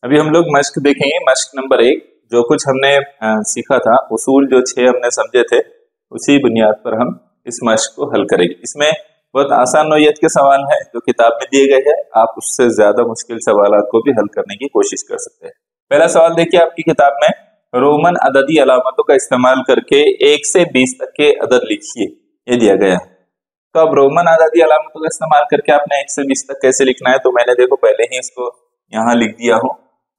अभी हम लोग मश्क देखेंगे, मश्क नंबर 1। जो कुछ हमने सीखा था, उसूल जो 6 हमने समझे थे, उसी बुनियाद पर हम इस मश्क को हल करेंगे। इसमें बहुत आसान नौइयत के सवाल हैं जो किताब में दिए गए हैं, आप उससे ज्यादा मुश्किल सवालों को भी हल करने की कोशिश कर सकते हैं। पहला सवाल देखिए आपकी किताब में, रोमन अददी अलामतों का इस्तेमाल करके 1 से 20 तक के अदद लिखिए, ये दिया गया है। तो अब रोमन अददी अलामतों का इस्तेमाल करके आपने 1 से 20 तक कैसे लिखना है, तो मैंने देखो पहले ही इसको यहाँ लिख दिया हूँ,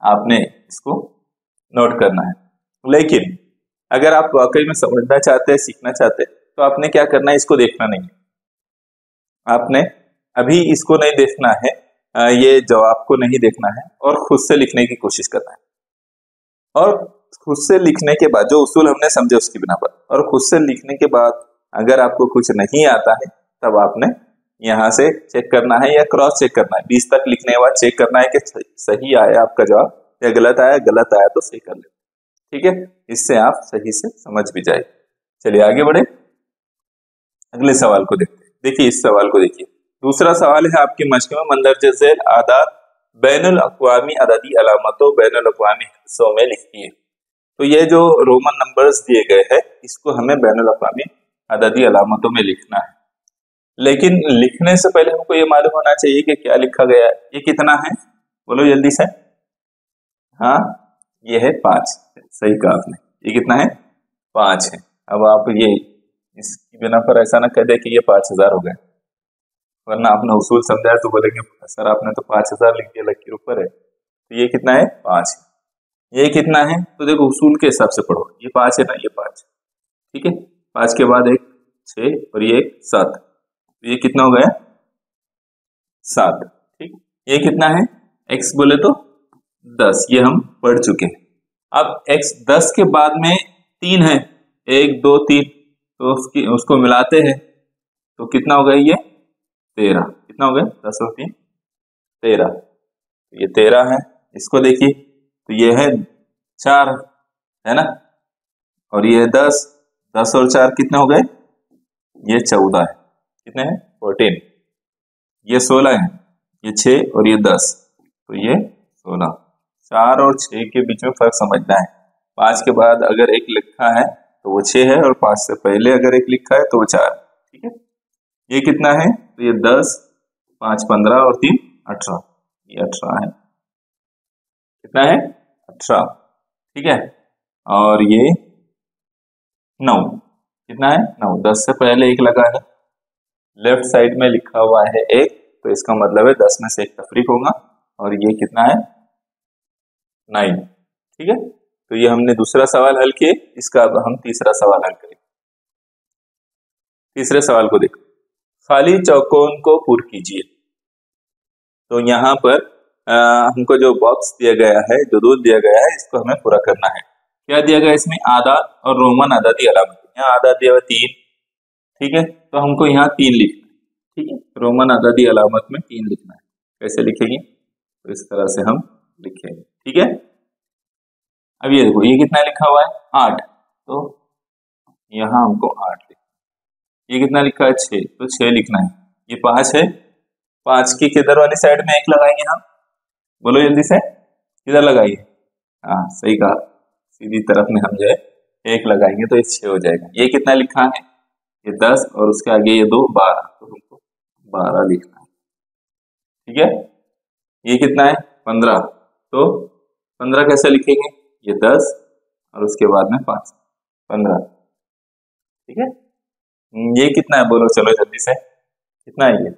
आपने इसको नोट करना है। लेकिन अगर आप वाकई में समझना चाहते हैं, सीखना चाहते हैं, तो आपने क्या करना है, इसको देखना नहीं है, आपने अभी इसको नहीं देखना है, ये जवाब को नहीं देखना है, और खुद से लिखने की कोशिश करना है। और खुद से लिखने के बाद जो उसूल हमने समझे उसकी बिना पर, और खुद से लिखने के बाद अगर आपको कुछ नहीं आता है, तब आपने यहाँ से चेक करना है या क्रॉस चेक करना है। 20 तक लिखने के बाद चेक करना है कि सही आया आपका जवाब या गलत आया तो सही कर ले, ठीक है। इससे आप सही से समझ भी जाए। चलिए आगे बढ़े, अगले सवाल को देखते हैं। देखिए इस सवाल को देखिए, दूसरा सवाल है आपके मश्क में, मंदरजे झेल आदाद बैनुल अक़वामी अददी अलामतों बैनुल अक़वामी हिस्सों में लिखिए। तो ये जो रोमन नंबर्स दिए गए हैं, इसको हमें बैनुल अक़वामी अददी अलामतों में लिखना है। लेकिन लिखने से पहले हमको ये मालूम होना चाहिए कि क्या लिखा गया है। ये कितना है, बोलो जल्दी से। हाँ, ये है 5, सही कहा आपने। ये कितना है, 5 है। अब आप ये इसकी बिना पर ऐसा ना कह दे कि ये 5000 हो गए, वरना आपने उसूल समझाया तो बोलेंगे सर आपने तो 5000 लिख दिया, लकीर ऊपर है। तो ये कितना है, 5 है। ये कितना है, तो देखो उसूल के हिसाब से पढ़ो, ये 5 है ना, ये 5, ठीक है। 5 के बाद एक 6 और ये एक 7, तो ये कितना हो गया, 7, ठीक। ये कितना है, x बोले तो 10, ये हम पढ़ चुके हैं। अब x 10 के बाद में 3 है, 1 2 3, तो उसको मिलाते हैं तो कितना हो गया, ये 13। कितना हो गया, 10 और 3 13, ये 13 है। इसको देखिए तो ये है 4, है ना, और ये 10 और 4 कितने हो गए, ये 14 है। कितने हैं, 14। ये 16 है, ये 6 और ये 10, तो ये 16। 4 और 6 के बीच में फर्क समझना है। 5 के बाद अगर एक लिखा है तो वो 6 है, और 5 से पहले अगर एक लिखा है तो वो 4, ठीक है। ये कितना है, तो ये 10, 5 15 और 3 18, ये 18 है। कितना है, 18, ठीक है। और ये 9, कितना है, 9। 10 से पहले एक लगा है, लेफ्ट साइड में लिखा हुआ है 1, तो इसका मतलब है 10 में से एक तफरीक होगा, और ये कितना है, 9, ठीक है। तो ये हमने दूसरा सवाल हल किए, इसका अब हम तीसरा सवाल हल करेंगे। तीसरे सवाल को देखो, खाली चौकोन को पूर्ण कीजिए। तो यहाँ पर हमको जो बॉक्स दिया गया है, जो दूध दिया गया है, इसको हमें पूरा करना है। क्या दिया गया इसमें, आदाद और रोमन अददी अलामत। यहाँ आदाद दिया हुआ 3, ठीक है, तो हमको यहाँ 3 लिखना है, ठीक है। रोमन अददी अलामत में 3 लिखना है। कैसे लिखेंगे, तो इस तरह से हम लिखेंगे, ठीक है। अब ये देखो, ये कितना लिखा हुआ है, 8, तो यहाँ हमको 8 लिखना है। ये कितना लिखा है, 6, तो 6 लिखना है। ये 5 है, 5 की किधर वाली साइड में 1 लगाएंगे हम, बोलो जल्दी से, किधर लगाइए, हाँ सही कहा, सीधी तरफ में हम जो है 1 लगाएंगे तो ये 6 हो जाएगा। ये कितना लिखा है, ये 10, और उसके आगे ये 2 12, तो हमको 12 लिखना है, ठीक है। ये कितना है, 15, तो 15 कैसे लिखेंगे, ये 10 और उसके बाद में 5, 15, ठीक है। ये कितना है, बोलो चलो जल्दी से, कितना है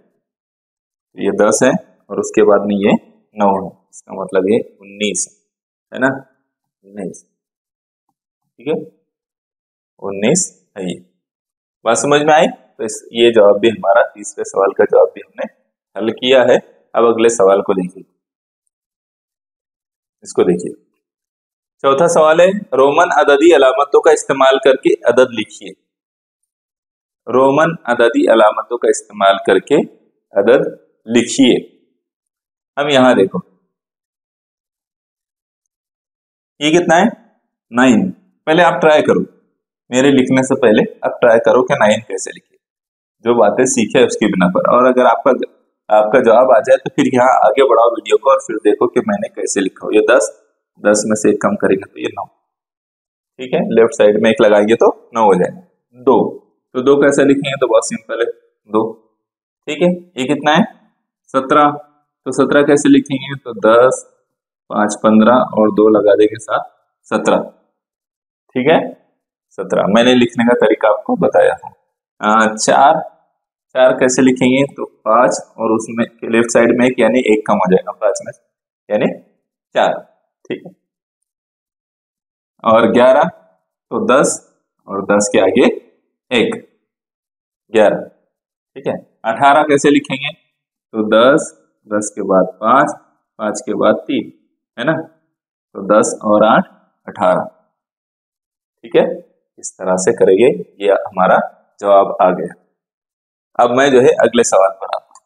ये 10 है, और उसके बाद में ये 9 है, इसका मतलब ये 19 है ना, 19, ठीक है, 19 है। ये बात समझ में आई। तो ये जवाब भी हमारा, तीसरे सवाल का जवाब भी हमने हल किया है। अब अगले सवाल को देखिए, इसको देखिए। चौथा सवाल है, रोमन अददी अलामतों का इस्तेमाल करके अदद लिखिए। रोमन अददी अलामतों का इस्तेमाल करके अदद लिखिए। अब यहां देखो, ये कितना है, 9। पहले आप ट्राई करो, मेरे लिखने से पहले आप ट्राई करो कि 9 कैसे लिखे, जो बातें सीखे उसकी बिना पर। और अगर आपका आपका जवाब आ जाए तो फिर यहाँ आगे बढ़ाओ वीडियो को और फिर देखो कि मैंने कैसे लिखा हो। ये 10, 10 में से एक कम करेंगे तो ये 9, ठीक है। लेफ्ट साइड में एक लगाएंगे तो 9 हो जाएगा। 2, तो 2 कैसे लिखेंगे, तो बहुत सिंपल है 2, ठीक है। ये कितना है 17, तो 17 कैसे लिखेंगे, तो 10, 5, 15 और 2 लगा देंगे 7, 17, ठीक है 17। मैंने लिखने का तरीका आपको बताया था। 4, 4 कैसे लिखेंगे, तो 5 और उसमें लेफ्ट साइड में एक यानी एक कम हो जाएगा 5 में, यानी 4, ठीक है। और 11, तो 10 और 10 के आगे 1, 11, ठीक है। 18 कैसे लिखेंगे, तो 10, 10 के बाद 5, 5 के बाद 3, है ना, तो 10 और 8, 18, ठीक है। इस तरह से करेंगे, ये हमारा जवाब आ गया। अब मैं जो है अगले सवाल पर आता हूं।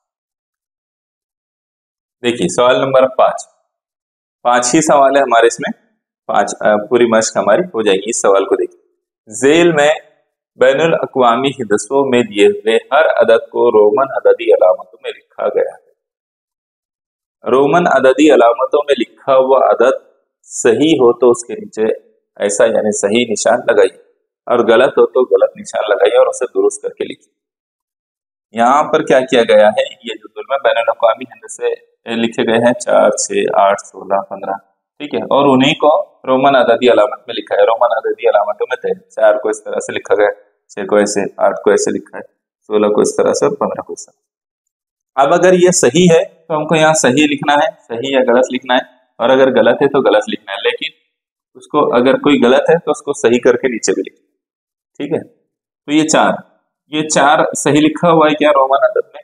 देखिए सवाल नंबर 5 ही सवाल है हमारे इसमें, 5 पूरी मश्क हमारी हो जाएगी। इस सवाल को देखिए, जेल में बैनुल अक़वामी हिदसों में दिए हुए हर अदद को रोमन अददी अलामतों में लिखा गया है। रोमन अददी अलामतों में लिखा हुआ अदद सही हो तो उसके नीचे ऐसा यानी सही निशान लगाइए, और गलत हो तो गलत निशान लगाइए और उसे दुरुस्त करके लिखिए। यहाँ पर क्या किया गया है, ये जो दुर्लभ बैनुल अक़वामी हिंदसे लिखे गए हैं 4, 6, 8, 16, 15, ठीक है, और उन्हीं को रोमन अददी अलामत में लिखा है। रोमन अददी अलामतों में थे 4 को इस तरह से लिखा गया, 6 को ऐसे, 8 को ऐसे लिखा है, 16 को इस तरह से और 15 को इस तरह। अब अगर ये सही है तो हमको यहाँ सही लिखना है, सही या गलत लिखना है, और अगर गलत है तो गलत लिखना है। लेकिन उसको अगर कोई गलत है तो उसको सही करके नीचे भी लिखना, ठीक है। तो ये 4 सही लिखा हुआ है क्या रोमन अदद में,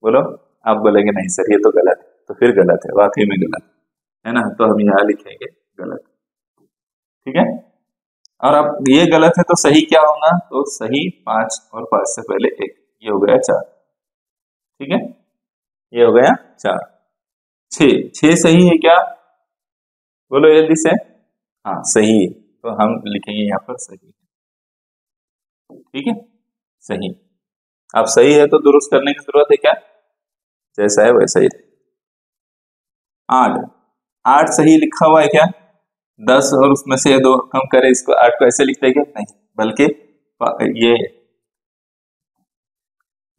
बोलो। आप बोलेंगे नहीं सर ये तो गलत है, तो फिर गलत है, वाकई में गलत है ना, तो हम यहाँ लिखेंगे गलत, ठीक है। और अब ये गलत है तो सही क्या होगा, तो सही 5 और 5 से पहले 1, ये हो गया 4, ठीक है, ये हो गया 4। 6 सही है क्या, बोलो जल्दी से। हाँ सही है, तो हम लिखेंगे यहाँ पर सही, ठीक है सही। अब सही है तो दुरुस्त करने की जरूरत है क्या, जैसा है वैसा ही। 8 सही लिखा हुआ है क्या, 10 और उसमें से 2 कम करें, इसको 8 को ऐसे लिखते हैं क्या, नहीं, बल्कि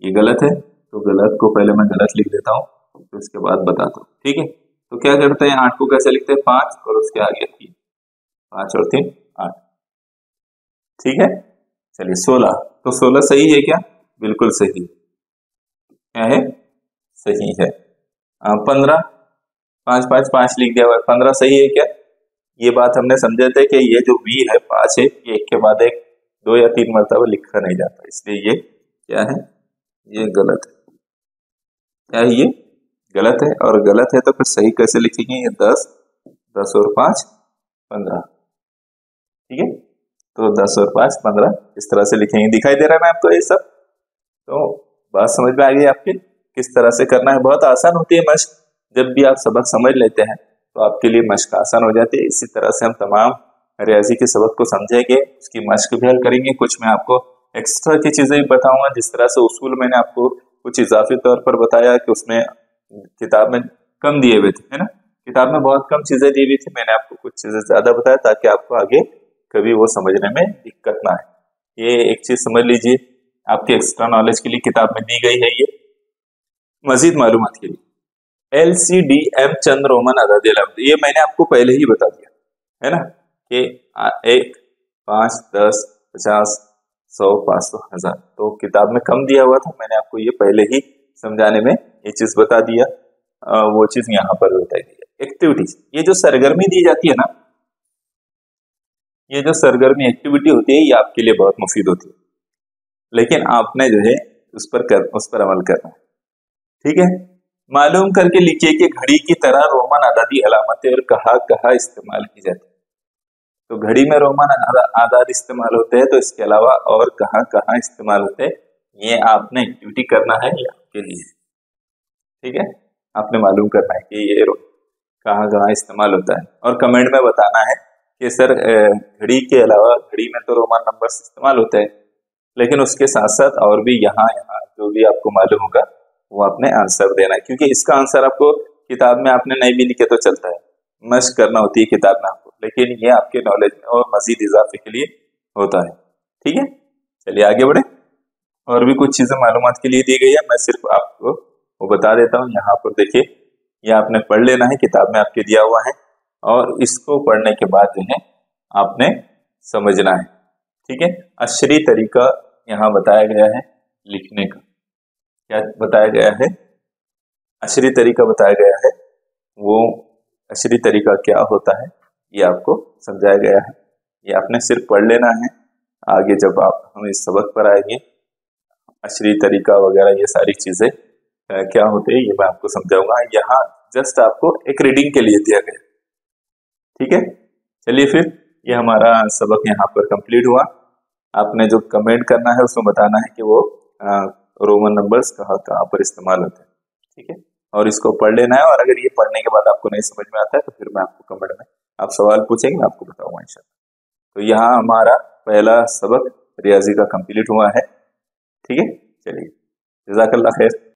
ये गलत है, तो गलत को पहले मैं गलत लिख देता हूँ, तो इसके बाद बताता हूँ, ठीक है। तो क्या करते हैं, 8 को कैसे लिखते हैं, 5 और उसके आगे 3, 5 और 3 8, ठीक है। चलिए 16, तो 16 सही है क्या, बिल्कुल सही, क्या है, सही है। 15, 5 5 5 लिख दिया हुआ है, 15 सही है क्या। ये बात हमने समझे थे कि ये जो v है 5 है, ये एक के बाद एक 2 या 3 मरतबा लिखा नहीं जाता, इसलिए ये क्या है, ये गलत है। क्या है, ये गलत है, और गलत है तो फिर सही कैसे लिखेंगे, ये 10, 10 और 5 15, ठीक है। तो 10 और 5 15 इस तरह से लिखेंगे। दिखाई दे रहा है ना आपको ये सब, तो बात समझ में आ गई आपकी किस तरह से करना है। बहुत आसान होती है मश्क, जब भी आप सबक समझ लेते हैं तो आपके लिए मश्क आसान हो जाती है। इसी तरह से हम तमाम रियाजी के सबक को समझेंगे, उसकी मश्क भी हल करेंगे। कुछ मैं आपको एक्स्ट्रा की चीजें भी बताऊंगा, जिस तरह से उसूल मैंने आपको कुछ इजाफी तौर पर बताया कि उसमें किताब में कम दिए हुए थे, है ना, किताब में बहुत कम चीजें दी हुई थी, मैंने आपको कुछ चीजें ज्यादा बताया ताकि आपको आगे कभी वो समझने में दिक्कत ना आए। ये एक चीज समझ लीजिए, आपके एक्स्ट्रा नॉलेज के लिए किताब में दी गई है। ये मजीद मालूमात के लिए LCDM चंद रोमन अदद अलामत, ये मैंने आपको पहले ही बता दिया है ना, कि 1, 5, 10, 50, 100, 500, 1000, तो किताब में कम दिया हुआ था, मैंने आपको ये पहले ही समझाने में ये चीज बता दिया। वो चीज यहाँ पर बताई दी है। एक्टिविटीज, ये जो सरगर्मी दी जाती है ना, ये जो सरगर्मी एक्टिविटी होती है, ये आपके लिए बहुत मुफीद होती है, लेकिन आपने जो है उस पर अमल करना है, ठीक है। मालूम करके लिखिए कि घड़ी की तरह रोमन अददी अलामतें और कहाँ कहाँ इस्तेमाल की जाती है। तो घड़ी में रोमन अदद इस्तेमाल होते हैं, तो इसके अलावा और कहाँ कहाँ इस्तेमाल होते हैं, ये आपने एक्टिविटी करना है, ये आपके लिए, ठीक है। आपने मालूम करना है कि ये कहाँ कहाँ इस्तेमाल होता है, और कमेंट में बताना है कि सर घड़ी के अलावा, घड़ी में तो रोमन नंबर्स इस्तेमाल होते हैं, लेकिन उसके साथ साथ और भी यहाँ जो भी आपको मालूम होगा वो आपने आंसर देना है, क्योंकि इसका आंसर आपको किताब में आपने नहीं भी लिखे तो चलता है, मशक करना होती है किताब में आपको, लेकिन ये आपके नॉलेज में और मजीद इजाफे के लिए होता है। ठीक है, चलिए आगे बढ़े। और भी कुछ चीजें मालूमात के लिए दी गई है, मैं सिर्फ आपको वो बता देता हूँ। यहाँ पर देखिए, ये आपने पढ़ लेना है, किताब में आपके दिया हुआ है, और इसको पढ़ने के बाद जो है आपने समझना है। ठीक है, अशरी तरीका यहाँ बताया गया है लिखने का। क्या बताया गया है? अशरी तरीका बताया गया है। वो अशरी तरीका क्या होता है ये आपको समझाया गया है, ये आपने सिर्फ पढ़ लेना है। आगे जब हम इस सबक पर आएंगे, अशरी तरीका वगैरह ये सारी चीजें क्या होते हैं ये मैं आपको समझाऊंगा। यहाँ जस्ट आपको एक रीडिंग के लिए दिया गया। ठीक है, चलिए फिर ये हमारा सबक यहाँ पर कंप्लीट हुआ। आपने जो कमेंट करना है उसमें बताना है कि वो रोमन नंबर्स कहाँ पर इस्तेमाल होते हैं। ठीक है, और इसको पढ़ लेना है, और अगर ये पढ़ने के बाद आपको नहीं समझ में आता है तो फिर मैं आपको कमेंट में आप सवाल पूछेंगे, मैं आपको बताऊंगा इंशाल्लाह। तो यहाँ हमारा पहला सबक रियाजी का कंप्लीट हुआ है। ठीक है, चलिए, जज़ाकल्लाह खैर।